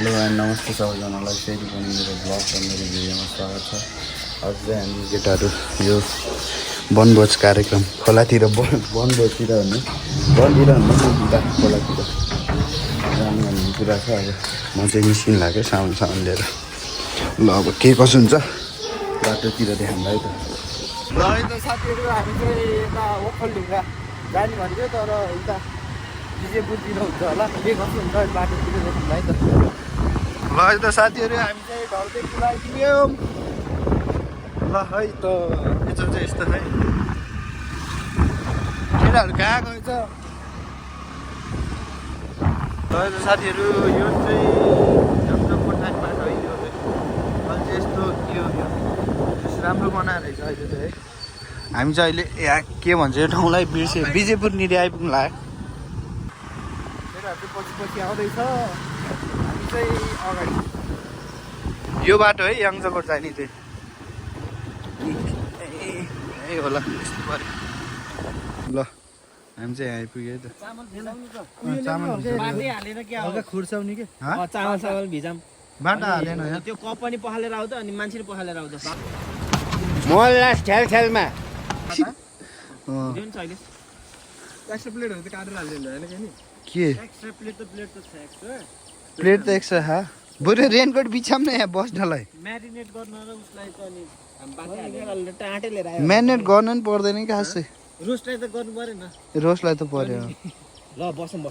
Hello and नमस्ते सबैजनालाई फेरि पनि मेरो ब्लग र मेरो भिडियोमा स्वागत छ। आज चाहिँ हामी केटाहरू यो वनभोज कार्यक्रम खोलातिर वनभोजतिर भन्ने उता खोलातिर जानु भन्ने कुरा छ। अब म चाहिँ निस्किनु लाग्यो सामान लिएर। ल अब के कसो हुन्छ बाटोतिर देखाउँला है त। ल है त साथीहरू, हामी चाहिँ यता ओखलढुङ्गा जाने भनेको तर उता विजयपुरतिर हुन्छ होला। के कसो हुन्छ बाटोतिर देखाउँला है त। ल है त साथीहरू, हामी चाहिँ घरदेखि आइपुग्यौँ। ल है त यो चाहिँ यस्तो है केटाहरू कहाँ गएछ। ल है त साथीहरू, यो चाहिँ जम्जम पठाने बाटो है। यो अहिले चाहिँ यस्तो यो राम्रो बनाएर रहेछ अहिले चाहिँ है। हामी चाहिँ अहिले यहाँ के भन्छ यो ठाउँलाई विजयपुरनिर आइपुग्नु लाग्यो। केटाहरू पछि आउँदैछ, हामी चाहिँ अगाडि यो बाटो है याङजकोट जाने चाहिँ यही होला यस्तो पऱ्यो। ल हामी चाहिँ आइपुग्यो है त। खुर्साउने के चामल भिजाम बाटा हालेन यहाँ। त्यो कप पनि पखालेर आउँछ अनि मान्छे पखालेर आउँछ। मोहल्ला छेलछेलमा एक्स्ट्रा प्लेटहरू त काटेर हाल्दैन हैन के नि? के एक्स्ट्रा प्लेट त छ एक्स्ट्रा प्लेट त एक्स्ट्रा हा बरु रेनकोट बिछाम न यहाँ बस्नलाई। म्यारिनेट गर्न र उसलाई त अनि हामी टाटे लिएर आयो। म्यारिनेट गर्न नि पर्दैन कि खासै। रोस्टलाई त गर्नु परेन। रोस्टलाई त पर्यो। ल बसौँ ल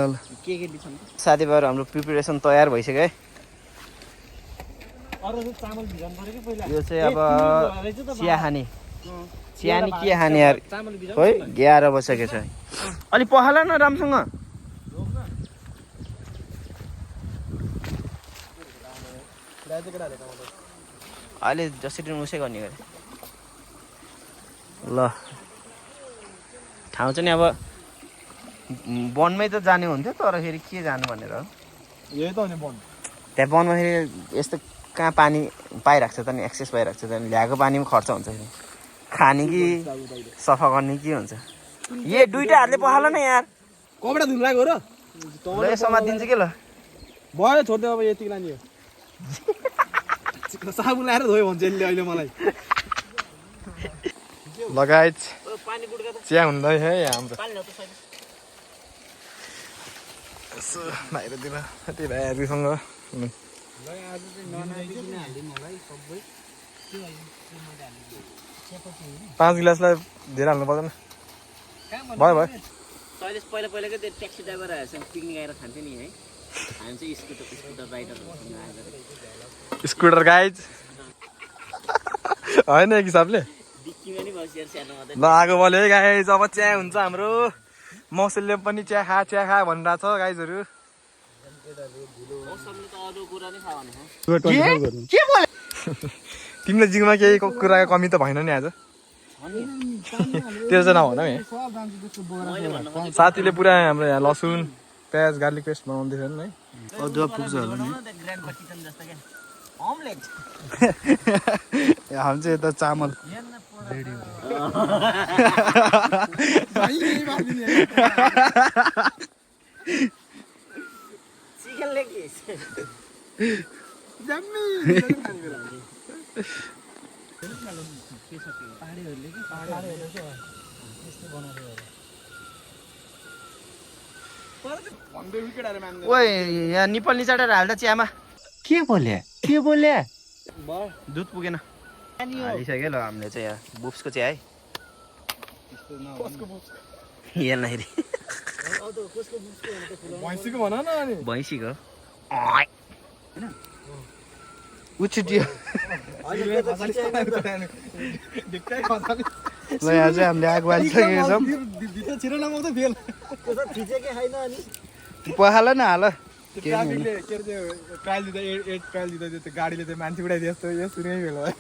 ल के दिन्छौँ साथीभाइहरू हाम्रो प्रिपरेसन तयार भइसक्यो है। अरु चामल भिजाउनु पर्यो कि पहिला। यो चाहिँ अब चिया खाने के खाने यार खोइ 11 बजिसकेको छ। अलि पखाला न राम्रोसँग। अहिले जसरी उसै गर्ने गरे। ल ठाउँ चाहिँ नि अब वनमै त जाने हुन्थ्यो तर फेरि के जानु भनेर हो। यही त हो नि वन। त्यहाँ वनमा फेरि यस्तो कहाँ पानी पाइरहेको छ त नि, एक्सेस पाइरहेको छ त नि, ल्याएको पानी पनि खर्च हुन्छ फेरि। खाने कि सफा गर्ने के हुन्छ। ये दुईटा हातले पखाला न यार। कपडा धुन लाग्यो र ल समातिदिन्छ के ल। भयो छोड्दै अब यति लाने हो। साबुन लाएर धोयो भन्छ यसले अहिले मलाई। लगायत चिया हुँदै है हाम्रो यसो बाहिरतिर साथी भाइहरूसँग 5 गिलासलाई धेरै हाल्नु पर्दैन। भयो शैलेश पहिलाकै त्यो ट्याक्सी ड्राइभरहरूसँग पिकनिक आएर खान्थ्यो नि है। हामी चाहिँ स्कुटर राइडरहरूसँग आएर स्कुटर गाइज होइन एक हिसाबले। डिक्कीमा नि बसेर सानो मात्रै। ल आगो बल्यो है गाइज, अब चिया हुन्छ हाम्रो। मौसमले पनि चिया खा भनिरहेको छ गाइजहरू। मौसमले त अरू कुरा नै खा भने के बोले तिमीले जिउमा केही कुराको कमी त भएन नि आज। त्यो चाहिँ नभन है। साथीले पुरा हाम्रो यहाँ लसुन प्याज गार्लिक पेस्ट बनाउँदैछ नि है। अदुवा पुग्छ होला नि। हामी चाहिँ यता चामल रेडी चिकन लेग पिस ओइ यहाँ निपल निचाडेर हाल्दा चियामा के बोले दुध पुगेन। हालिसक्यो ल हामीले चाहिँ यहाँ बुफ्सको चिया है। हेर्दाखेरि भैँसीको भन न अनि। भैँसीको उछिटियो। ल यहाँ चाहिँ हामीले आगो बालिसकेको छौँ। पखाला न हाल ट्रायल दिँदा त्यो गाडीले त्यो मान्छे उडाइदियो जस्तो यस्तो नै भेल है।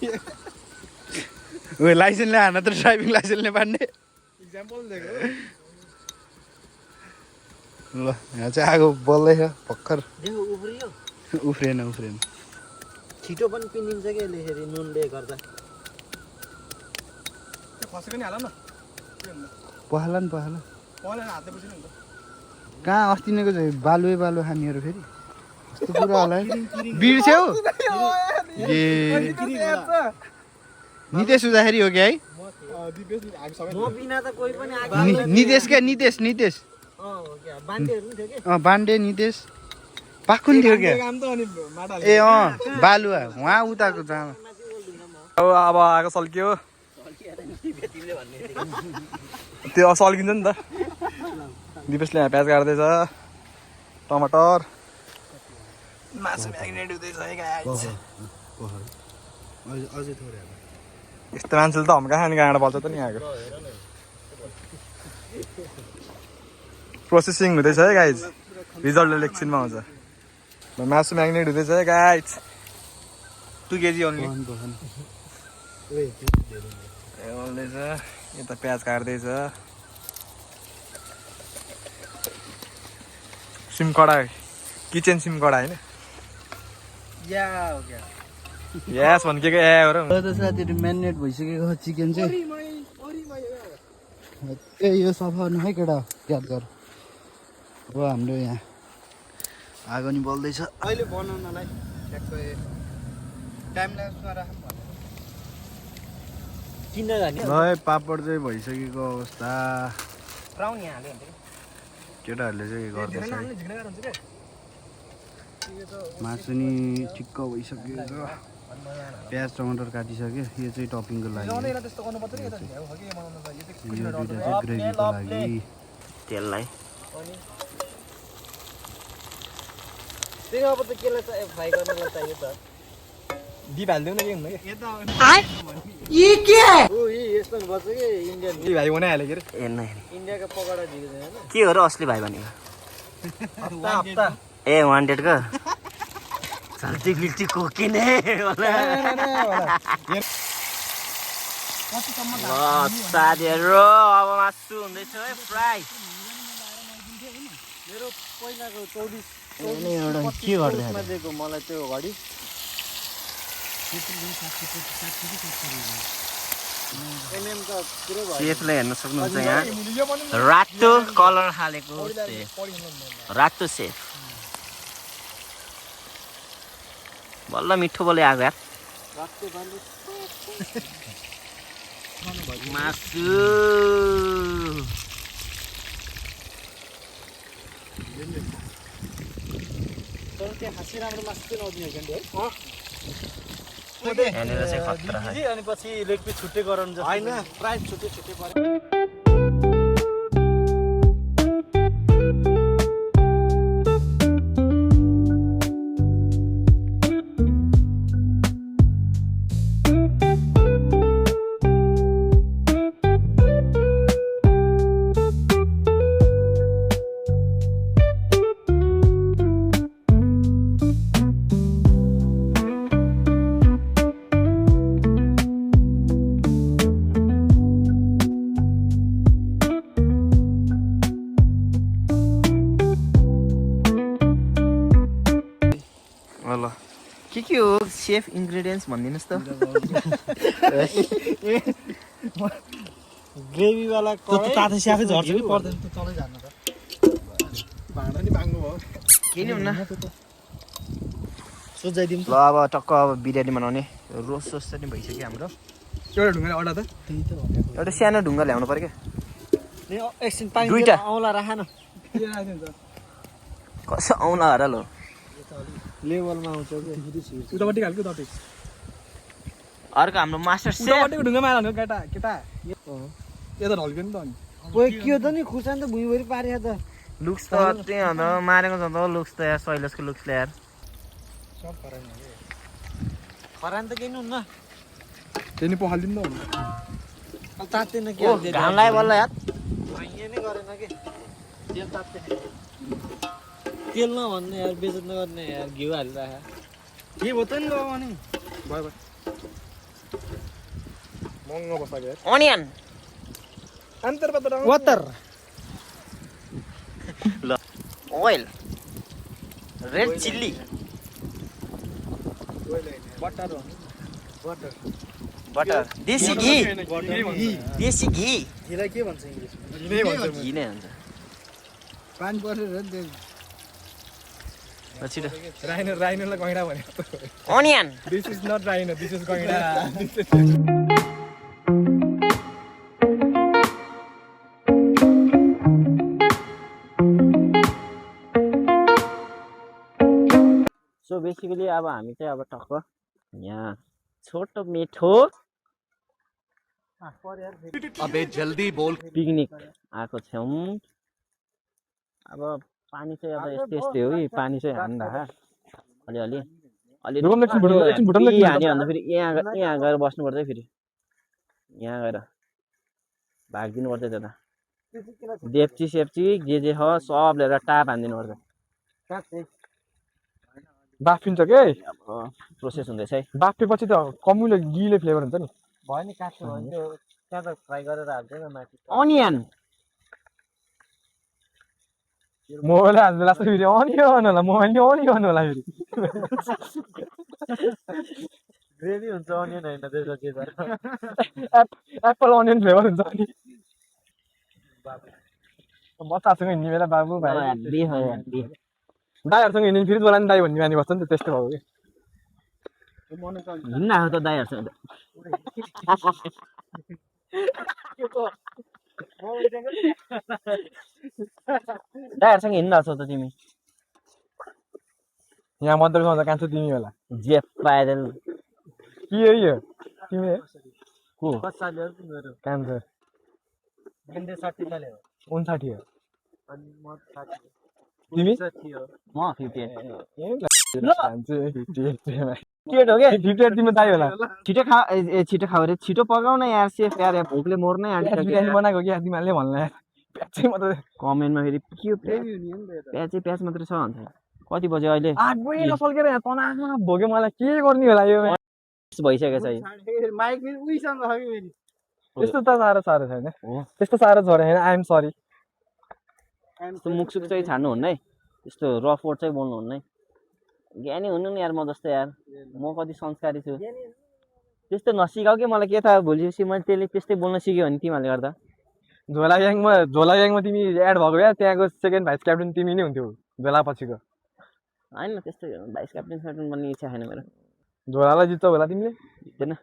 लाइसेन्सले हान त ड्राइभिङ लाइसेन्सले बाँड्ने इक्जाम्पल दिएको। ल यहाँ चाहिँ आगो बल्दैछ भर्खर। उफ्रियो उफ्रेन छिटो पनि पिनिन्छ कि यसले फेरि नुनले गर्दा। खसेको नि हाल न पखाला नि पखाला कहाँ अस्ति नैको चाहिँ बालु खानेहरू फेरि कस्तो कुरा होला है बिर्स्यौ ए नितेश उदाखेरि हो क्या है नितेश क्या नितेश बान्डे नितेश पाखुन थियो क्या ए बालुवा उहाँ उताको जहाँ अब आएको सल्कियो त्यो सल्किन्छ नि त दिपेशले यहाँ प्याज काट्दैछ टमाटर मासु म्याग्नेट हुँदैछ है गाइस अझै थोरै यस्तो मान्छेले त हम्का खाने गाँडा बल्छ त नि यहाँको प्रोसेसिङ हुँदैछ है गाइज रिजल्ट एकछिनमा आउँछ मासु म्याग्नेट हुँदैछ है गाइज 2 केजी ओन्ली ओल्दैछ यता प्याज काट्दैछ सिमकडा किचन सिमकडा होइन यस भन्केको ए हो र त साथीहरू म्यारिनेट भइसकेको चिकन चाहिँ ए यो सफा गर्नु है केटा याद गर अब हाम्रो यहाँ आगो नि बल्दैछ अहिले बनाउनलाई ट्याक्कै टाइम लाग्छ ल पापड चाहिँ भइसकेको अवस्था केटाहरूले चाहिँ गर्दैछ मासु नि ठिक्क भइसक्यो प्याज टमाटर काटिसक्यो यो चाहिँ टपिङको लागि यो दुइटा चाहिँ ग्रेभीको लागि तेललाई अब त केलाई फ्राई गर्नलाई चाहियो त दिप हालिदेऊ न के हुन्न कि यस्तो बच्छ कि इन्डियन दिदी भाइ बनाइहाल्यो के अरे हेर्न इन्डियाको पकौडा दिएको छैन के हो र असली भाइ भनेको ए वान्टेडको चल्ती फिल्टी कोकिने साथीहरू अब मासु हुँदैछ है फ्राई मेरो पहिलाको 24 के गर्दै दिएको मलाई त्यो घडी सेफलाई हेर्न सक्नुहुन्छ यहाँ रातो कलर हालेको सेफ रातो सेफ बल्ल मिठो बोले आएको यार मासु यहाँनिर चाहिँ खतरा है अनि पछि लेग पिस छुट्टै गराउनु जस्तो हैन प्राइस छुट्टै पर्यो ल के हो सेफ इन्ग्रेडियन्ट्स भनिदिनुहोस् त ग्रेभी वाला तातो स्याफै झर्छ कि पर्दैन त तलै जान्न त भाँडा नि बाङ्गो भयो केही नि हुन्न सोझाइदिउँ ल अब टक्क अब बिरयानी बनाउने रोस्ट सोस पनि भइसक्यो हाम्रो एउटा ढुङ्गा अडा त त्यही त भनेको एउटा सानो ढुङ्गा ल्याउनु पर्यो क्या एकछिन पानी दुईटा। औला राख न कसो आउला हर लो लेभलमा आउँछ कि उतापट्टि हाल्छु तपे अर्को हाम्रो मास्टर सेफ उतापट्टिको ढुङ्गामा हाल्नु केटा केटा यता ढल्क्यो नि त अनि ओइ के हो त नि खुर्सानी त भुइँभरि पार्या त लुक्स त त्यही अन्त मारेको छ त लुक्स त यार शैलेशको लुक्सले यार खरान त केही हुन्न त्यही नि पखालिदिनु त अब तात्दैन के ओ घाम लाग्यो बल्ल यार यहाँ नै गरेन के तेल तात्दैन तेल नभन्ने यार बेजत नगर्ने यार घिउ हालिराख के भयो त नि बाबा अनि भयो भयो महँगो बस्छ यार अनियन अन्तर पत्र वाटर ल ओइल रेड चिल्ली बटर हो बटर बटर देसी घी देसी घी घिलाई के भन्छ इङ्ग्लिसमा घी नै भन्छ घी नै हुन्छ पानी परेर छिटो राइनोलाई गैँडा भने अनियन this is not rhino this is गैँडा सो बेसिकली अब हामी चाहिँ अब टक्क यहाँ छोटो मिठो अबे जल्दी बोल पिकनिक आएको छौँ अब पानी चाहिँ अब यस्तै हो कि पानी चाहिँ हान्दा अलिअलि अलि हान्यो भन्दा फेरि यहाँ गएर बस्नुपर्छ है फेरि यहाँ गएर भागिदिनु पर्छ त्यता देप्ची सेप्ची जे छ सब लिएर टाप हानिदिनु पर्छ बाफिन्छ के प्रोसेस हुँदैछ है बाफेपछि त कमुले गिले फ्लेभर हुन्छ नि भयो नि काट्नु भयो नि त्यो त्यहाँ त फ्राई गरेर हाल्दैन माथि अनियन मोबाइल हाल्नु लाग्छ फेरि अनियन होला मोबाइल नि अनियन होला फेरि ग्रेभी हुन्छ अनियन होइन त्यसको के छ एप्पल अनियन फ्लेभर हुन्छ नि बच्चासँग हिँड्ने बेला बाबु भाइ दाईहरूसँग हिँड्ने फेरि बोला नि दाई भन्ने बानी बस्छ नि त त्यस्तो भयो कि हिँड्न आएको त दाईहरूसँग दाईहरूसँग हिँड्न आएको त तिमी यहाँ मध्यमा त कान्छ तिमी होला जे पाइदल के हो यो तिमी को कान्छ 59 हो तिमी म 58 केट हो क्या 58 तिम्रो दाई होला छिटो खाऊ रे छिटो पकाउन यार सेफ यार भोकले मर्नै आँटिसक्यो बिरयानी बनाएको क्या तिमीहरूले भन्ला प्याज चाहिँ मात्रै कमेन्टमा फेरि के प्याज मात्रै छ भन्छ कति बज्यो अहिले 8 बजे नसल्केर यहाँ तनामा भोग्यो मलाई के गर्ने होला यो भइसकेको छ माइक फेरि उइसँग छ कि फेरि त्यस्तो त साह्रो छैन त्यस्तो साह्रो छ होइन आइ एम सरी त्यस्तो मुखसुख चाहिँ छाड्नु हुन्न है त्यस्तो रफ वर्ड चाहिँ बोल्नु हुन्न है ज्ञानी हुनु नि यार म जस्तो यार म कति संस्कारी छु त्यस्तो नसिकाऊ कि मलाई के थाहा भोलिपछि मैले त्यसले त्यस्तै बोल्न सिक्यो भने तिमीहरूले गर्दा झोला ग्याङमा तिमी एड भएको क्या त्यहाँको सेकेन्ड भाइस क्याप्टेन तिमी नै हुन्थ्यौ झोला पछिको होइन त्यस्तो भाइस क्याप्टेन बन्ने इच्छा छैन मेरो झोलालाई जित्छौ होला तिमीले जित्दैन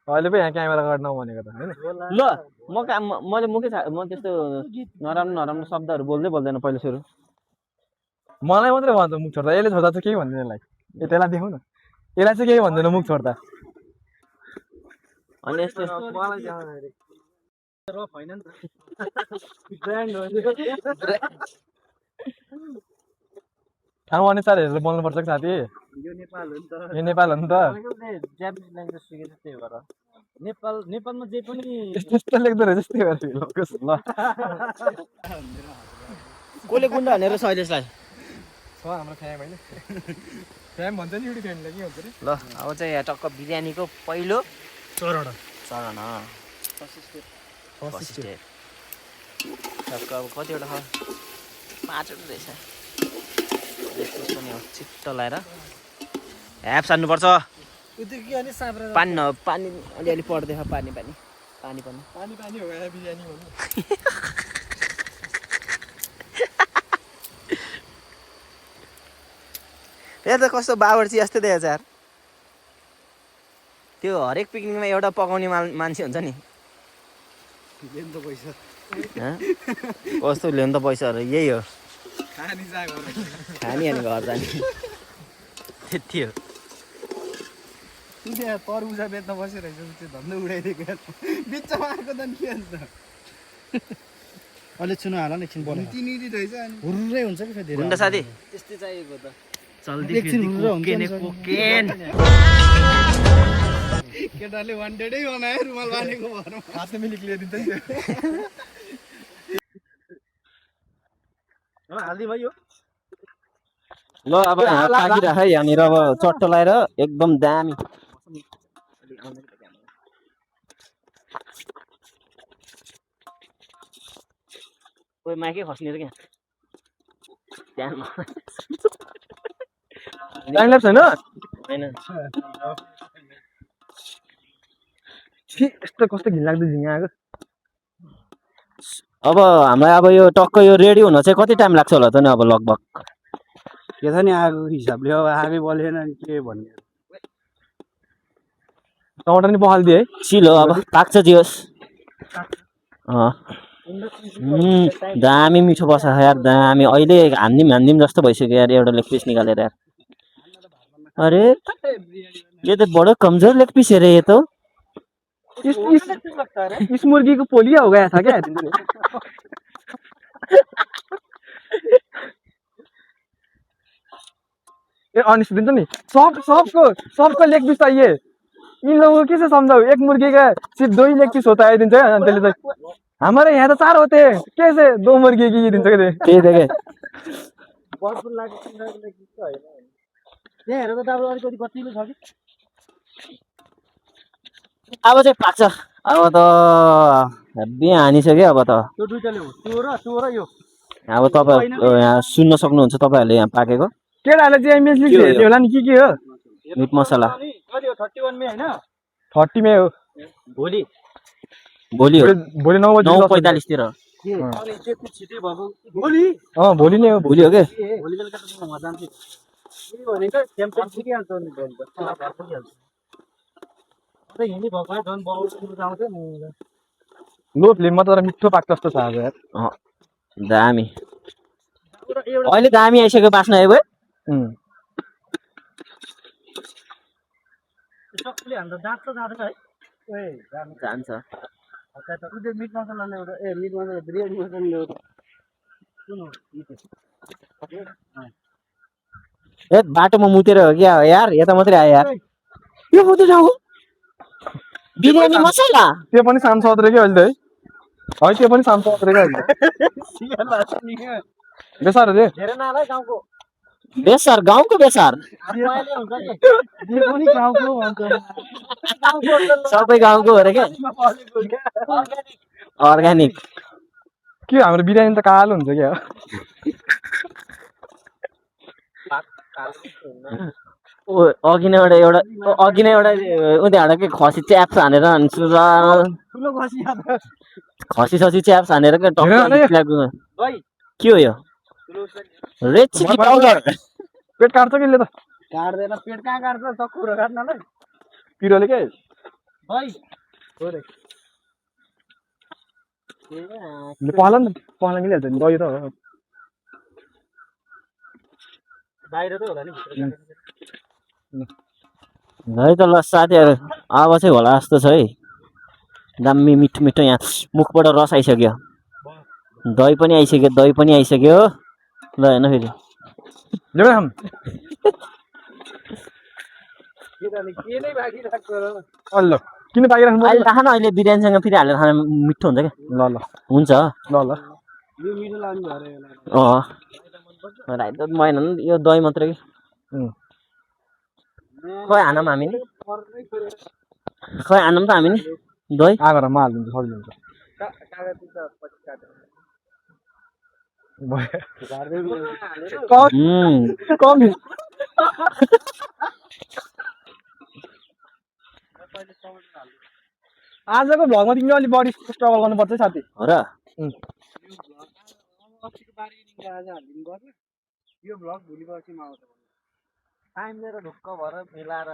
अहिले पो यहाँ क्यामेरा गर्न भनेको त होइन ल मैले मुखै म त्यस्तो नराम्रो शब्दहरू बोल्दैन पहिला सुरु मलाई मात्रै भन्छ मुख छोड्दा यसले छोड्दा चाहिँ केही भन्दैन यसलाई त्यसलाई देखाउ न यसलाई चाहिँ केही भन्दैन मुख छोड्दा अनि यस्तो ठाउँ अनुसार हेरेर बोल्नुपर्छ कि साथी यो नेपाल हो नि त यो नेपाल हो नि त जापानिज ल्याङ्ग्वेज सिकेको त्यही भएर नेपालमा जे पनि त्यस्तो लेख्दो रहेछ त्यही भएर ल कसले गुन्डा भनेर शैलेशलाई छ हाम्रो फ्याम होइन फ्याम भन्छ नि एउटी फ्यामलाई के भन्छ अरे ल अब चाहिँ यहाँ टक्क बिरयानीको पहिलो चरण फर्स्ट स्टेप टक्क अब कतिवटा छ 5वटा रहेछ पनि छिट्टो लाएर ह्याप सान्नुपर्छ पानी अलिअलि पर्दैछ पानी हो बिरयानी भन्नु यहाँ त कस्तो बावर्ची जस्तो देखेको छ यार त्यो हरेक पिकनिकमा एउटा पकाउने मान्छे हुन्छ नि कस्तो ल्याउनु त पैसाहरू यही हो खानी अनि घर जाने त्यति हो तरबुजा बेच्न बसिरहेछ त्यो धन्दा उडाइदिएको बिचमा आएको त के अन्त अहिले चुना हाल न एकछिन बोल्नु तिनीरी रहेछ अनि हुर्रै हुन्छ कि फेरि हुन्छ साथी त्यस्तै चाहिएको त जल्दी कोकेन केटाले वान्टेडै बनायो रुमाल बानेको भरमा हातले मिलिक ल्याइदिन्छ नि त्यो हाल्दी भयो ल अब पाकिराख है यहाँनिर अब चट्टो लगाएर एकदम दामी कोही माइकै खस्ने क्या टाइम ल्याप्स हैन हैन यस्तो कस्तो घिनलाग्दो झिङ्गा आएको अब हामीलाई अब यो टक्क यो रेडी हुन चाहिँ कति टाइम लाग्छ होला त नि अब लगभग के छ नि आगोको हिसाबले अब आगै बलेन नि के भन्ने टमाटर नि पखालिदिए है चिलो अब पाक्छ जियोस् दामी मिठो बस्छ यार दामी अहिले हान्दिम जस्तो भइसक्यो यार एउटा लेग पिस निकालेर यार अरे ये तो बड़ा कमजोर लेग पीस है रे ये तो इस मुर्गी को पोलियो हो गया था क्या ए अनिस दिन्छ नि सबको लेग पीस चाहिए इन लोगों को कैसे समझाऊ एक मुर्गी का सिर्फ 2 ही लेग पीस होता है दिन्छ क्या अनि त्यसले चाहिँ हमारे यहाँ तो 4 होते हैं कैसे 2 मुर्गी की दिन्छ के त्यही देखे अब चाहिँ पाक्छ अब त हेब्बी हानिसक्यो अब त अब तपाईँ यहाँ सुन्न सक्नुहुन्छ तपाईँहरूले यहाँ पाकेको केटाहरूले चाहिँ एमएस लिन्छ होला नि के हो मिट मसला 30 मै हो भोलि हो भोलि 9:45 तिर भोलि नै हो भोलि हो के लो फ्लेममा तर मिठो पाक्छ जस्तो छ आज यार दामी अहिले दामी आइसक्यो बास्न है भाइ जान्छ ए बाटोमा मुतेर हो क्या यार यता मात्रै आयो यार यो मुते ठाउँ बिरयानी मसला त्यो पनि साम सत्रे के अहिले है त्यो पनि साम सत्रे के अहिले बेसार दे बेसार गाउँको बेसार सबै गाउँको हो रे क्या अर्ग्यानिक के हाम्रो बिरयानी त कालो हुन्छ क्या अघि नै एउटा उनीहरू के खसी च्याप्स हानेर खसी च्याप्स हानेर के हो यो रेड चिली पाउडर पेट काट्छ कि त काट्दैन पेट कहाँ काट्छ चक्कुरो काट्नलाई पिरोले के पहला मिलिहाल्छ नि दही त हो बाहिर त होला नि है त ल साथीहरू अब चाहिँ होला जस्तो छ है दामी मिठो यहाँ मुखबाट रस आइसक्यो दही पनि आइसक्यो ल हेर्न फेरि किन पाकिराख्नु अहिले राख न अहिले बिरयानीसँग फेरि हालेर खान मिठो हुन्छ क्या ल हुन्छ ल राइट मैन यो दही मात्रै कि खै हानौँ हामी नि दही आगोमा हालिदिन्छ सजिलो हुन्छ आजको भ्लगमा तिमीले अलिक बढी स्ट्रगल गर्नुपर्छ साथी हो र यो भ्लग भोलि पर्सिमा आउँछ टाइम लिएर ढुक्क भएर मिलाएर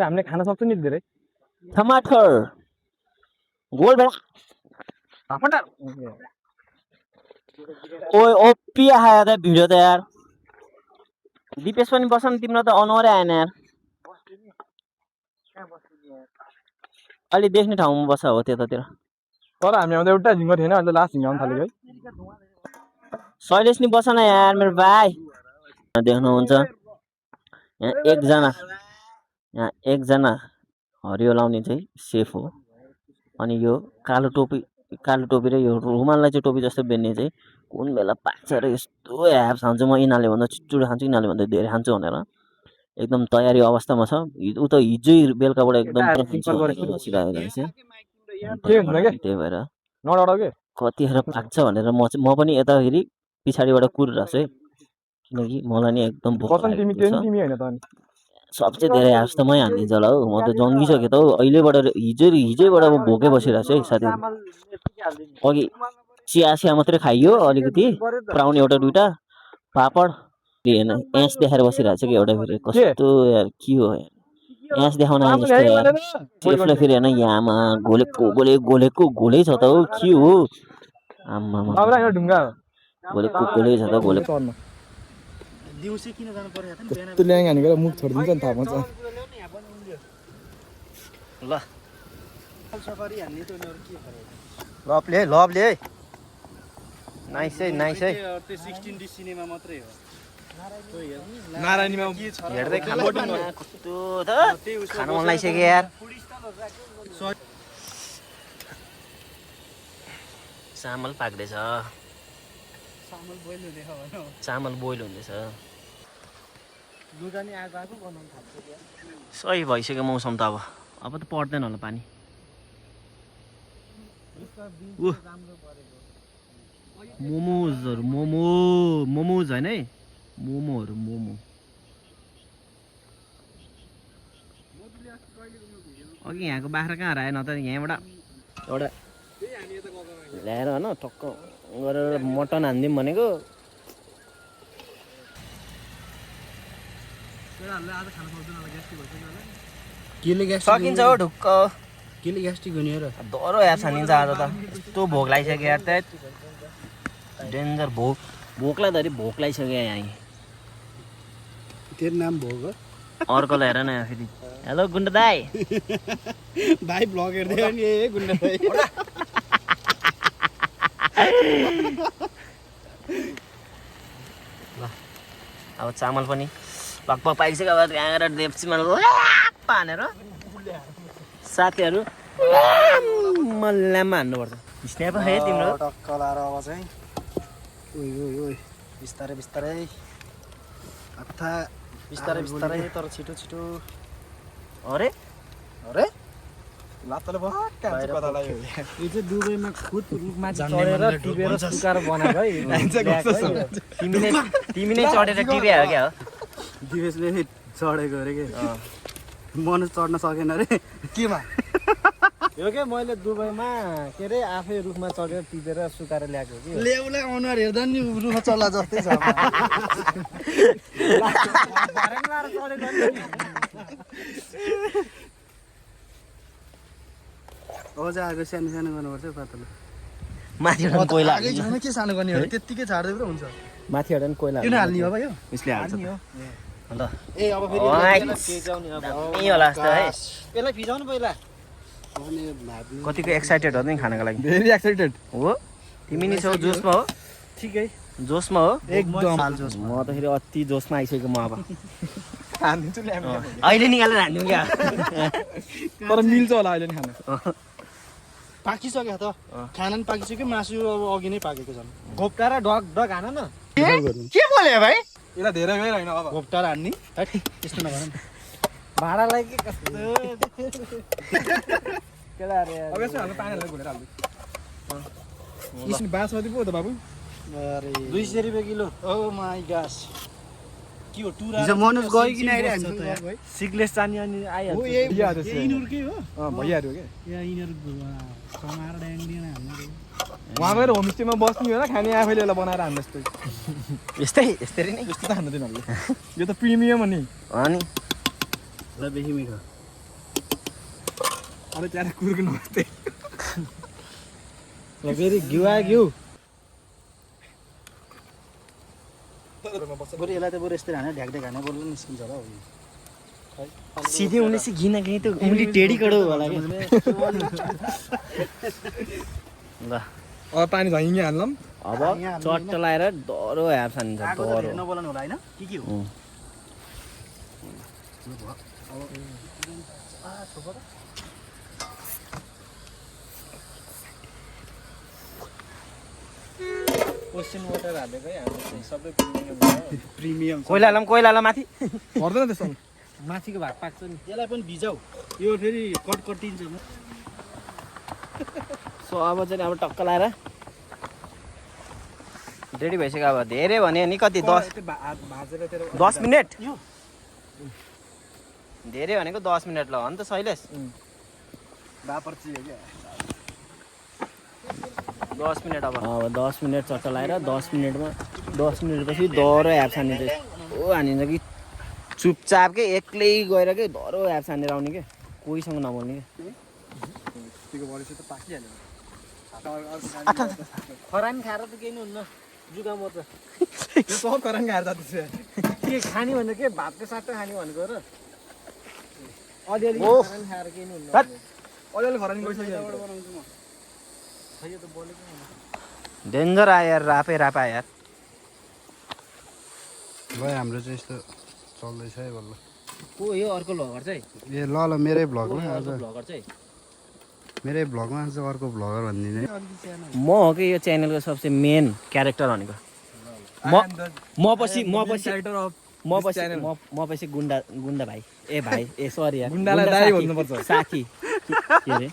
हामीले खान सक्छ नि धेरै टमाटर गोल बेला टमाटर ओए ओपी आयो त भिडियो त यार दिपेश पनि बस्न तिम्रो त अनुहारै आएन यार अलि देख्ने ठाउँमा बस्छ हो त्यतातिर तर हामी आउँदा एउटा झिङ्गो थिएन अहिले लास्ट झिङ्गाउनु थालेको है शैलेश नि बस्न यार मेरो भाइ देख्नुहुन्छ यहाँ एकजना हरियो लाउने चाहिँ सेफ हो अनि यो कालो टोपी र यो रुमाललाई चाहिँ टोपी जस्तो बेच्ने चाहिँ कुन बेला पाक्छ र यस्तो ह्याप्स खान्छु म यिनीहरूले भन्दा छिटो खान्छु यिनीहरूले भन्दा धेरै खान्छु भनेर एकदम तयारी अवस्थामा छ उ त हिजै बेलुकाबाट एकदम बसिरहेको रहेछ त्यही भएर कतिखेर पाक्छ भनेर म पनि यता फेरि पछाडिबाट कुरिरहेको छु है किनकि मलाई नि एकदम सब चाहिँ धेरै ह्याप्स त मै हानिदिन्छ होला हौ म त जङ्गिसकेँ त हौ अहिलेबाट हिजैबाट म भोकै बसिरहेको छु है साथीहरू अघि चिया मात्रै खाइयो अलिकति प्राउन एउटा दुइटा पापड हेर्न एस देखाएर बसिरहेको छ कि एउटा फेरि कस्तो यार के हो यार एस देखाउन आए जस्तो यार सेफले फेरि हेर्न यहाँमा गोलेको गोलै छ त हो के हो आम्मा ढुङ्गा गोलै छ त गोले त्यस्तो ल्याङ हानेको मुख छोडिदिन्छ नि थाहा पाउँछ ल लभले है नाइस है त्यो 16D सिनेमा मात्रै हो नारायणीमा हेर्दै खानु कस्तो त खानु मन लागिसक्यो यार चामल पाक्दैछ चामल बोइल हुँदैछ सही भइसक्यो मौसम त अब त पर्दैन होला पानी मोमोजहरू मोमोज होइन है मोमोहरू अघि यहाँको बाख्रा कहाँ हरायो न त यहाँबाट एउटा ल्याएर होइन टक्क गरेर मटन हानिदिउँ भनेको सकिन्छ हो ढुक्क केले ग्यास्ट्रिक हुने र डह्रो यार छानिन्छ आज त यस्तो भोक लागिसक्यो यार त्यही डेन्जर भोकलाई धरि भोक लागिसक्यो यहाँ तेरो नाम भोग हो अर्कोलाई हेर न फेरि हेलो गुन्डा दाई भाइ ब्लग हेर्दै नि ए गुन्डा दाइ ल अब चामल पनि लगभग पाइसक्यो अब त्यहाँ गएर देप्सीमा हानेर साथीहरू मल्लामा हान्नुपर्छ स्न्याप है तिम्रो टक्क लाएर अब चाहिँ ओइ बिस्तारै बिस्तारै अथा बिस्तारै बिस्तारै तर छिटो छिटो अरे लातले भक्का कता लाग्यो यो चाहिँ दुबईमा खुद रुखमा चढेर टिपेर सुकाएर बनाएको है तिमी नै चढेर टिप्या हो क्या हो दिवेशले नै चढेको अरे के मन चढ्न सकेन अरे केमा यो के मैले दुबईमा के अरे आफै रुखमा चढेर टिपेर सुकाएर ल्याएको कि लेउला अनुहार हेर्दा नि रुखमा चल्ला जस्तै छ अझ आगो सानो सानो गर्नुपर्छ पातलो माथिबाट कोइला आगै छेउमा के सानो गर्ने हो त्यत्तिकै छाड्दै पनि हुन्छ माथिबाट नि कोइला किन हाल्ने हो यो यसले हाल्छ ल ए अब फेरि फिजाउने अब यही होला जस्तो है यसलाई फिजाउनु पहिला कतिको एक्साइटेड हो नि खानको लागि भेरी एक्साइटेड हो तिमी नि छौ जोसमा हो ठिकै जोसमा हो एकदम म त फेरि अति जोसमा आइसक्यो म अब हान्दिन्छु नि अहिले निकालेर हान्दिउँ क्या तर मिल्छ होला अहिले नि खानु पाकिसक्यो त खाना नि पाकिसक्यो मासु अब अघि नै पाकेको छन् घोप्टा र डग हान न के बोल्यो भाइ यसलाई धेरै बेर होइन अब घोप्टाएर हान्ने त्यस्तो नगर नि भाडालाई के कस्तो केटाहरू अब यसो हाल्नु पानी हालेर घुलेर हाल्नु बासमती पो हो त बाबु अरे 200 रुपियाँ किलो ओ माई गॉश के हो टुर हिजो मनोज गयो कि नै आइरहेको सिग्लेस जाने अनि आइहाल्छ हो यिनीहरूकै हो भइहाल्यो क्या या यिनीहरू समाएर ड्याङ दिएन हाल्नु उहाँ गएर होमस्टेमा बस्ने हो र खाने आफैले यसलाई बनाएर हान्नु जस्तै यस्तै नै यस्तो त हान्नु तिनीहरूले यो त प्रिमियम हो नि अनि ल बेसी मिठो अरे त्यहाँ कुर्को नमस्ते ल फेरि घिउ आयो घिउ बरु यसलाई त बरु यस्तै हाने ढ्याक्दै खाने बरु निस्किन्छ होला सिधै उनले चाहिँ घिन गएँ त उनले टेढी कडो होला कि ल अब पानी झैँगे हान्लम अब चट्ट लाएर डह्रो ह्याप छानिन्छ डह्रो नबोलाउनु होला होइन के हो क्वेसन वाटर हालेकै हाम्रो सबै प्रिमियम कोइला माथि पर्दैन त्यस्तो माथिको भाग पाक्छ नि यसलाई पनि भिजाऊ यो फेरि कटिन्छ सो अब चाहिँ अब टक्क लाएर रेडी भइसक्यो अब धेरै भने नि कति 10 मिनट धेरै भनेको 10 मिनट ल हो नि त शैलेश बापर चाहिँ हो क्या 10 मिनट अब 10 मिनट चट्टा लगाएर 10 मिनटमा 10 मिनटपछि दह्रो ह्याप छानिन्छ ओ हानिन्छ कि चुपचाप के एक्लै गएर के दह्रो ह्याप छानेर आउने के कोहीसँग नबोल्ने के खरानी खाएर त केही हुन्न जुका मर्छ सब खरानी खाएर जाँदैछ के खाने भनेर के भातको साटो खाने भनेको र अलिअलि खरानी खाएर केही हुन्न अलिअलि खरानी गइसक्यो डेन्जर आयो यार रापै रापा यार भाइ हाम्रो चाहिँ यस्तो चल्दैछ है बल्ल को यो अर्को भ्लगर चाहिँ ए ल ल मेरै भ्लगमा आज अर्को भ्लगर चाहिँ मेरै भ्लगमा आज अर्को भ्लगर भनिदिने म हो कि यो च्यानलको सबसे मेन क्यारेक्टर भनेको म पछि गुन्डा भाइ ए भाइ ए सरी यार गुन्डालाई दाइ भन्नुपर्छ साथी के अरे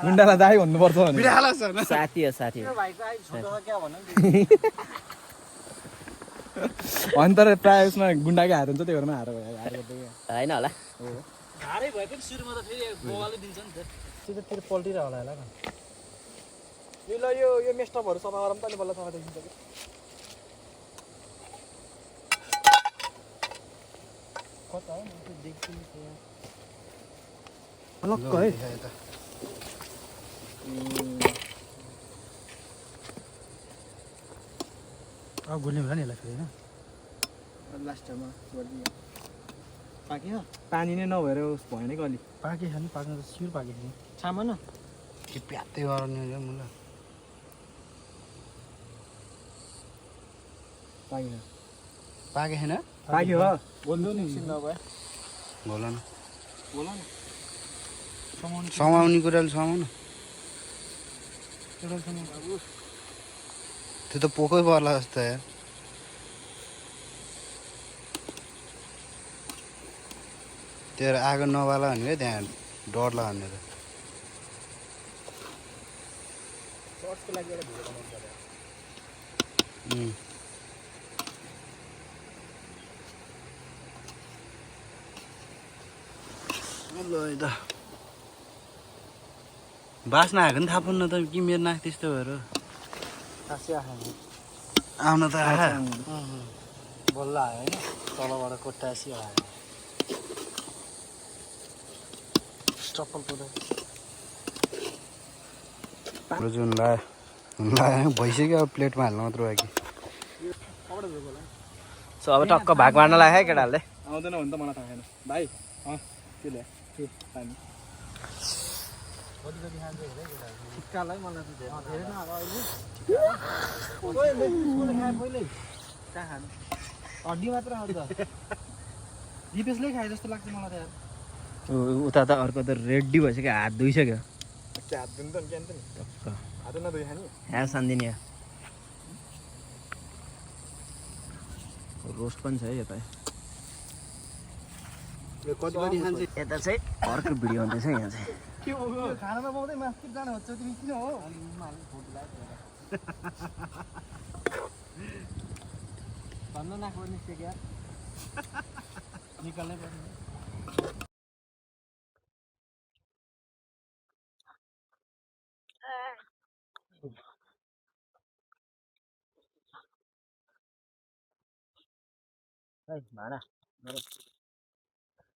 गुन्डालाई दाइ भन्नुपर्छ भने साथी हो साथी हो अनि तर प्रायः उसमा गुन्डाकै हात हुन्छ त्यही भएर हार होइन होला हारै भयो पनि सुरुमा त फेरि गोवाले दिन्छ नि त त्यो त फेरि पल्टिरह होला होइन यो ल यो मेस्टपहरू सफा गरौँ त अनि बल्ल सफा देखिन्छ कि अलक्क है अब गुल्ने होला नि यसलाई फेरि होइन लास्टमा गरिदियो पाक्यो पानी नै नभएर उस भएन कि अलि पाकेछ नि पाक्न त सिउर पाकेछ नि छामा न के प्यात्तै गराउने हो मलाई पाकेन पाकेन पाक्यो हो बोल्नु नि नभए बोल न बोल न समाउने कुराले समाउन त्यो त पोकै पर्ला जस्तो यार त्यो आगो नबाला भनेको त्यहाँ डरला भनेर सर्ट्सको लागि एउटा भिडियो बनाउनु पर्यो ल त बास्ना आएको नि थाहा पाउनु त कि मेरो नाक त्यस्तो भएर आउन त बल्ल आयो होइन तलबाट कोट्टासी आयो चप्पल पुरा जुन ला भइसक्यो अब प्लेटमा हाल्नु मात्र बाँकी सो अब टक्क भाग मार्न लाग्यो है केटाहरूले आउँदैन भने त मलाई थाहा छैन भाइ के ल्या पानी टिक्कालाई मलाई त धेरै न अब अहिले कहाँ खानु हड्डी मात्र आउँछ दिपेशले खाए जस्तो लाग्छ मलाई त यार उता त अर्को त रेडी भइसक्यो हात धोइसक्यो हात धुनु त नि क्या नि हात नधोइ खाने यहाँ सान्दिनी रोस्ट पनि छ है यता यता चाहिँ अर्को भिडियो हुँदैछ यहाँ चाहिँ खानामा पाउँदै मास्तिर जान खोज्छौ तिमी किन हो भन्न नाख्नु क्या निकाल्नै पर्ने भाडा मेरो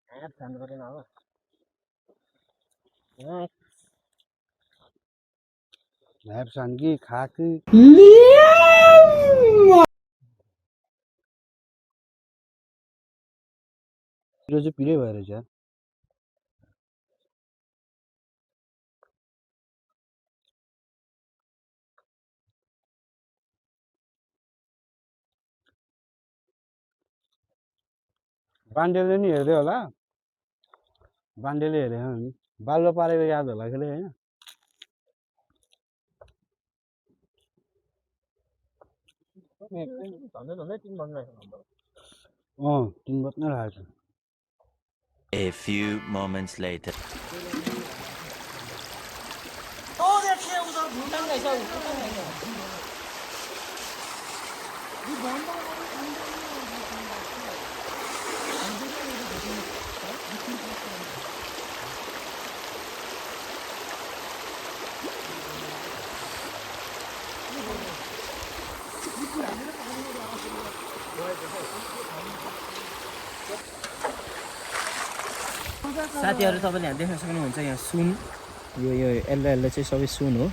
ह्याप छान्नु परेन अब ह्याप छान कि खाएको पिरो चाहिँ पिरै भएर चाहिँ बान्डेले नि हेर्दै होला बान्डेले हेरेको नि बाल्लो पारेको याद होला खेले होइन तिन बज्न लागेको छ A few moments later. साथीहरू तपाईँले यहाँ देख्न सक्नुहुन्छ यहाँ सुन यो यसले चाहिँ सबै सुन हो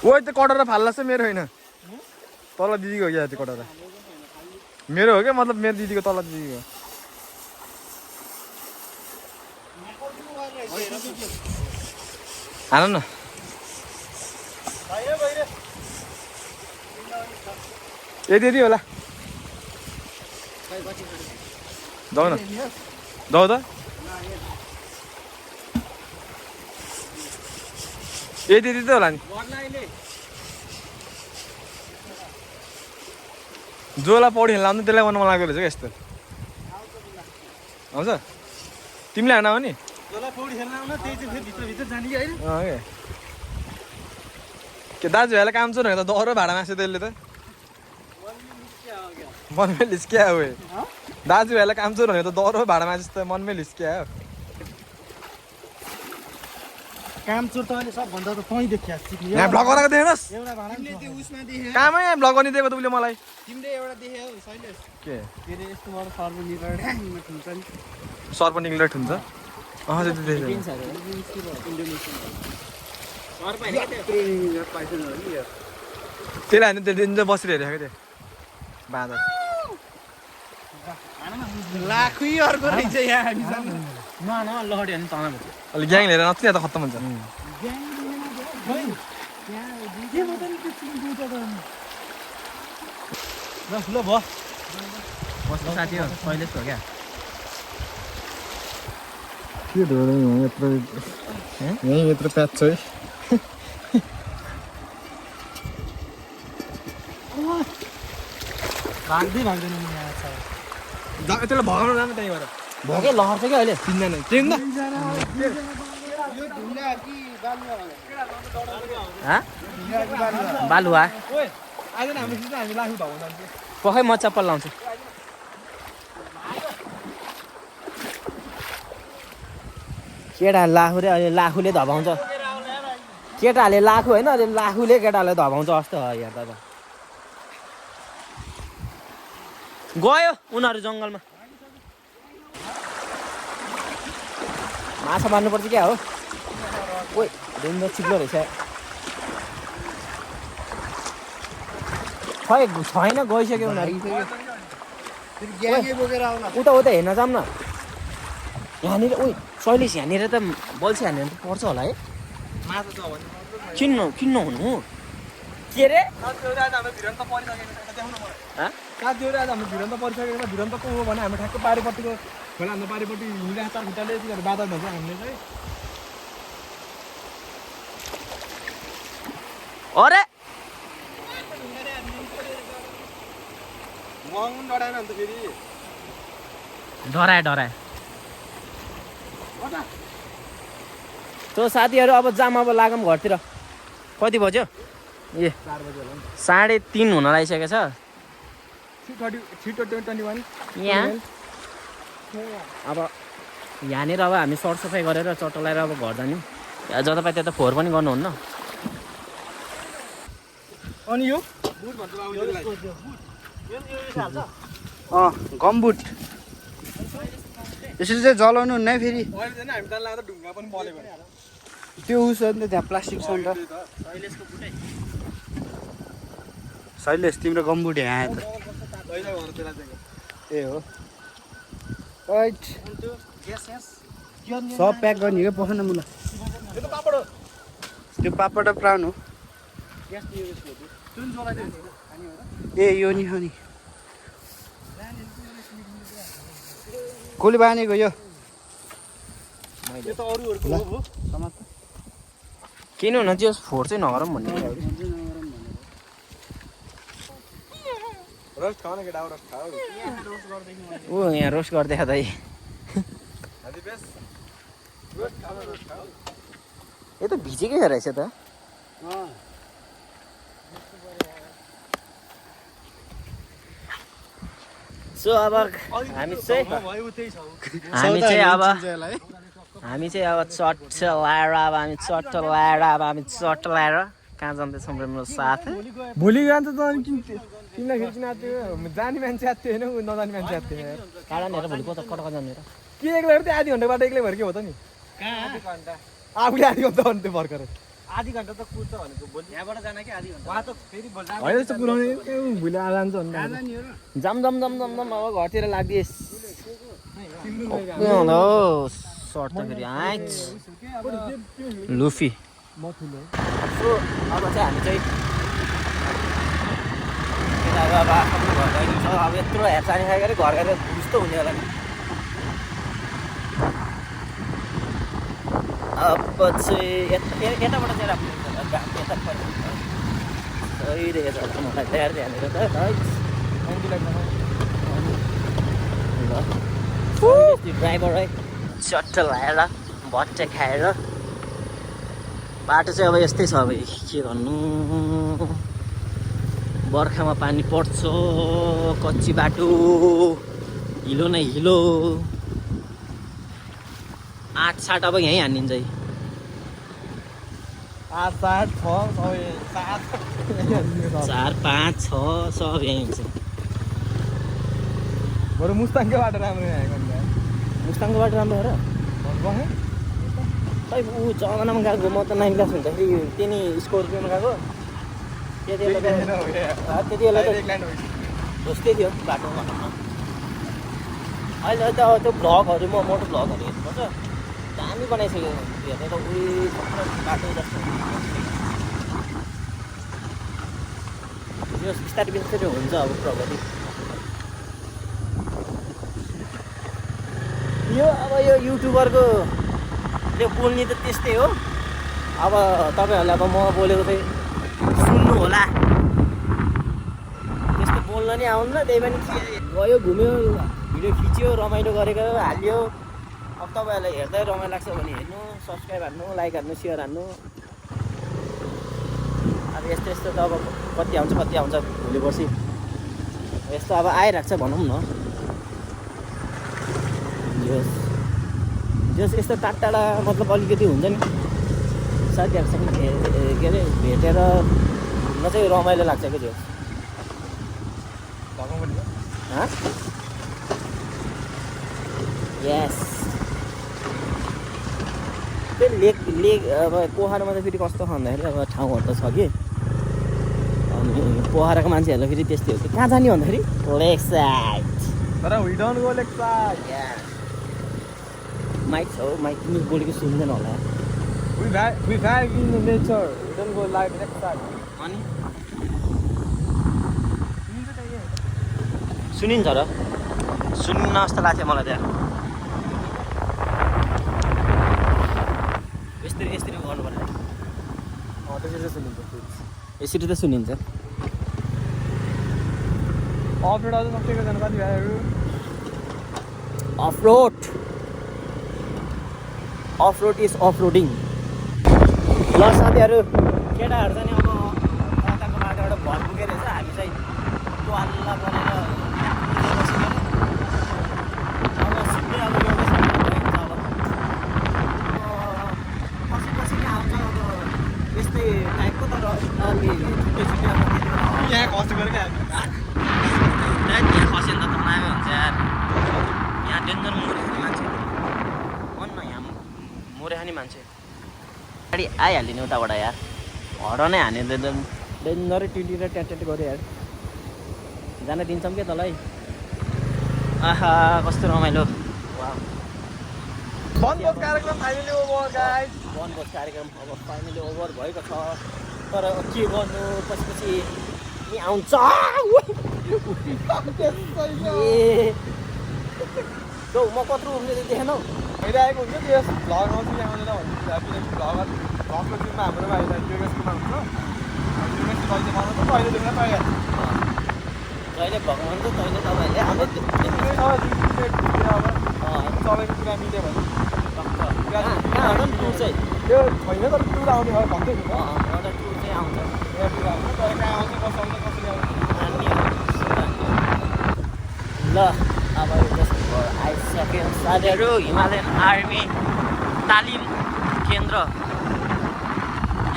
ओ त्यो कटोरा फाल्ला चाहिँ मेरो होइन तल दिदीको हो क्या त्यो कटोरा मेरो हो क्या मतलब मेरो दिदीको तल दिदीको हो हान न यति होला जाऊ न जाऊ त यति त होला नि जोलाई पौडी खेल्न आउँदा त्यसलाई बनाउनु लागेको रहेछ क्या यस्तो आउँछ तिमीले हान हो नि के दाजुभाइलाई काम छ त दह्रो भाडा मास्यो त्यसले त मनमै लिस्क्या हो दाजुभाइलाई काम छ भने त दह्रो भाडा मासेस् त मनमै लिस्क्या हो काम चोर त अहिले सबभन्दा त तँ देखिया सिक्ने यहाँ भ्लग बनाएको देखेनस् एउटा भाडा तिमीले त्यो उसमा देखे कामै यहाँ भ्लग गरिदिएको त उसले मलाई तिमीले एउटा देखे हो शैलेश के अरे यस्तो बडो सर्व निकालेर ढ्याङमा ठुन्छ नि सर्प निक्लेर ठुन्छ अँ त्यो देखेँ त्यसलाई होइन त्यो दिन चाहिँ बसेर हेरेको त्यो बाँदर लाखै अर्को रहेछ यहाँ हामीसँग लहडी अनि तल अलि ग्याङ लिएर नत्र या त खत्तम हुन्छ ल भयो बस्नु साथी हो शैलेश हो क्या के धोरो यत्रो यहीँ यत्रो प्याच छ है भाग्दैन म यहाँ छ त्यसलाई भगाउनु जानु त्यहीँबाट भोकै लहर छ क्या अहिले चिन्दैन चिन्दैन यो ढुङ्गा कि बालुवा बालुवा आज हामी हामी लाखु भगाउनु जान्छु पखै म चप्पल लाउँछु केटा लाखु रे अहिले लाखुले धपाउँछ केटाहरूले लाखु होइन अहिले लाखुले केटाहरूले धपाउँछ जस्तो हो हेर्दा त गयो उनीहरू जङ्गलमा माछा मार्नुपर्छ क्या हो ओइ ढुङ्गा चिप्लो रहेछ खै छैन गइसक्यो उनीहरू ग्याङै बोकेर आउन उता उता हेर्न जाऊँ न यहाँनिर उही शैलेश यहाँनिर त बल्छी हानेर त पर्छ होला है किन्न हुनु के रे साथीहरू आज हाम्रो भिरन्त परिसकेको भिरन्त को हो भने हामी ठ्याक्क पारिपट्टिको खोला हाम्रो पारिपट्टि हिँडिरहेको चार खुट्टाले यतिखेर बादल भन्छ हामीले चाहिँ अरे महँगो डराएन अन्त फेरि डराए त्यो साथीहरू अब जाम अब लागौँ घरतिर कति बज्यो ए 3:30 हुन लागिसकेको छ 3:21 यहाँ अब यहाँनिर अब हामी सरसफाइ गरेर चट्टलाएर अब घर जाने जता पाए त्यता फोहोर पनि गर्नुहुन्न अनि यो गमबुट यसरी चाहिँ जलाउनु हुन्न है फेरि अहिले चाहिँ हामी त लाँदा ढुङ्गा पनि बलेको त्यो उस हो नि त त्यहाँ प्लास्टिक छ नि त शैलेश तिम्रो गमबुट यहाँ आयो त ए हो राइट सब प्याक गर्ने क्या पखान मुला त्यो पापड प्राउन हो ए यो नि हो नि कसले बानेको यो किन हुन त्यो फोहोर चाहिँ नगरौँ भन्ने ऊ यहाँ रोस्ट गर्दै दाइ यो त भिजेकै रहेछ त सो अब हामी चाहिँ चट्ट लाएर कहाँ जाँदैछौँ मेरो साथ भोलि जान्छ त अनि किन खिच्न आएको जाने मान्छे आएको थियो होइन नजाने मान्छे आएको थियो कारण हेर भोलि कता कता जाने र के एक्लै त्यो आधी घन्टा बाटो एक्लै भएर के हो त नि आफूले आधी घन्टा भन्नु त्यो भर्खर आधी घन्टा त कुद्छ भनेको भोलि यहाँबाट जान कि आधी घन्टा उहाँ त फेरि भोलि होइन त्यस्तो पुऱ्याउने भोलि जान्छ भन्दा जम अब घरतिर लाग्दिएस् सर्ट त फेरि लुफी सो अब चाहिँ हामी चाहिँ अब आफ्नो घर गइदिन्छ अब यत्रो हेरचाह खाएर घर गएर बुझ्दो हुने होला नि अब चाहिँ यताबाट चाहिँ राम्रो हुन्छ यता सही रहेछ मलाई तयार त्यहाँनिर त ड्राइभर है चट्ट लाएर भट्टे खाएर बाटो चाहिँ अब यस्तै छ अब के भन्नु बर्खामा पानी पर्छ कच्ची बाटो हिलो न हिलो 8-7 अब यहीँ हानिन्छ है 8-7 4-5-6 सब यहीँ हुन्छ बरु मुस्ताङकै बाटो राम्रो आएको मुस्ताङको बाटो राम्रो हो र खै ऊ जमानामा गएको म त 9 क्लास हुँदाखेरि त्यही स्कोर्पियोमा गएको त्यति बेला त ढुस्कै थियो बाटोमा अहिले त त्यो भ्लगहरू मोटो भ्लगहरू हेर्नुपर्छ दामी बनाइसक्यो हेर्ने त उयो बाटो जस्तो यो बिस्तारै बिस्तारै हुन्छ अब प्रगति यो युट्युबरको त्यो बोल्ने त त्यस्तै हो अब तपाईँहरूलाई अब म बोलेको चाहिँ सुन्नु होला त्यस्तो बोल्न नि आउनु न त्यही पनि गयो घुम्यो भिडियो खिच्यो रमाइलो गरेको हाल्यो अब तपाईँहरूलाई हेर्दै रमाइलो लाग्छ भने हेर्नु सब्सक्राइब हान्नु लाइक हान्नु सेयर हान्नु अब यस्तो त अब कति आउँछ भोलि पर्सि यस्तो अब आइरहेको छ भनौँ न जस यस्तो टाढा मतलब अलिकति हुन्छ नि साथीहरूसँग के अरे भेटेर घुम्न चाहिँ रमाइलो लाग्छ क्या त्यो यस त्यो लेक अब पोखरामा त फेरि कस्तो भन्दाखेरि अब ठाउँहरू त छ कि अनि पोखराको मान्छेहरूलाई फेरि त्यस्तै हो कि कहाँ जाने भन्दाखेरि लेक साइड तर we don't go like that. Mic छ हो माइक तिमी बोलेको सुन्दैन होला We vibe in the nature. We don't go like next time. अनि सुनिन्छ र सुन्न जस्तो लाग्थ्यो मलाई त्यहाँ यसरी गर्नु पर्ने यसरी त सुनिन्छ अफरोड अझ नक्सेको जानु कति भाइहरू अफरोड इज अफरोडिङ ल साथीहरू केटाहरू चाहिँ अब कताको बाटोबाट भर पुगेर रहेछ हामी चाहिँ टुवाल्ला गरेर अब सिधै अब एउटै पछि नै आउँछ अब यस्तै टाइपको तर अलि छुट्टै यहाँ खस्नु गरेको यहाँ खस्यो नि त तनावै हुन्छ यार यहाँ डेन्जर मोरे खाने मान्छे भन् न यहाँ मोरे खाने मान्छे गाडी आइहाल्यो नि उताबाट यार हर नै हाने डेन्जरै टिटी र ट्याट गऱ्यो यार जान दिन्छौँ क्या तँलाई आहा कस्तो रमाइलो वनभोज कार्यक्रम फाइनली ओभर गाइस वनभोज कार्यक्रम अब फाइनली ओभर भएको छ तर के गर्नु पछि नि आउँछ म कत्रो उम्ले देखेनौ भइरहेको हुन्छ त्यो भ्लग आउँछ कि आउँदैन भन्ने भ्लगको जिम्मा हाम्रो योगेशकोमा हुन्छ योगेश कहिले बनाउँछ कहिले देख्न पाइहाल्छ जहिले भगवान् त तैँले तपाईँहरूले हाम्रो सबैको कुरा मिल्यो भने कहाँ टुर चाहिँ त्यो छैन तर टुर आउने भयो भन्दै थियो एउटा टुर चाहिँ आउँछ तर कहाँ आउँछ कसरी आउँछ कसरी आउँछ ल अब यो आइसक्यो साथीहरू हिमालयन आर्मी तालिम केन्द्र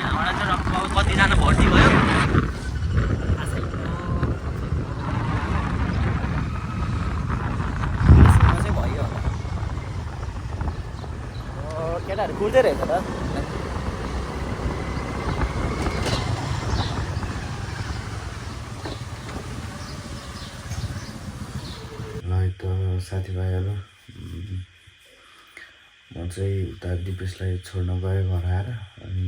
यहाँबाट चाहिँ लगभग कतिजना भर्ती भयो चाहिँ भयो केटाहरू कुर्दै रहेछ त साथीभाइहरू म चाहिँ उता दिपेशलाई छोड्न गएँ घर आएर अनि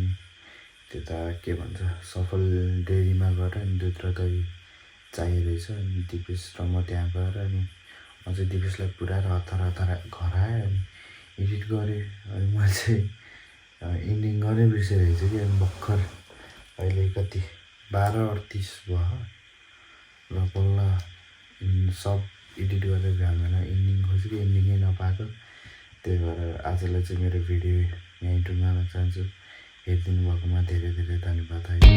त्यता के भन्छ सफल डेरीमा गएर अनि दुध र दही चाहिरहेछ अनि दिपेश र म त्यहाँ गएर अनि म चाहिँ दिपेशलाई पुरा हतार हतार घर आएँ अनि एडिट गरेँ अनि म चाहिँ एन्डिङ गर्नै बिर्सिरहेको छु कि अनि भर्खर अहिले कति 12:38 भयो र बल्ल सब एडिट गरेर भ्याउँदैन एन्डिङ खोजेँ कि एन्डिङै नपाएको त्यही भएर आजलाई चाहिँ मेरो भिडियो यहीँ टुङ्गाउन चाहन्छु हेरिदिनु भएकोमा धेरै धेरै धन्यवाद है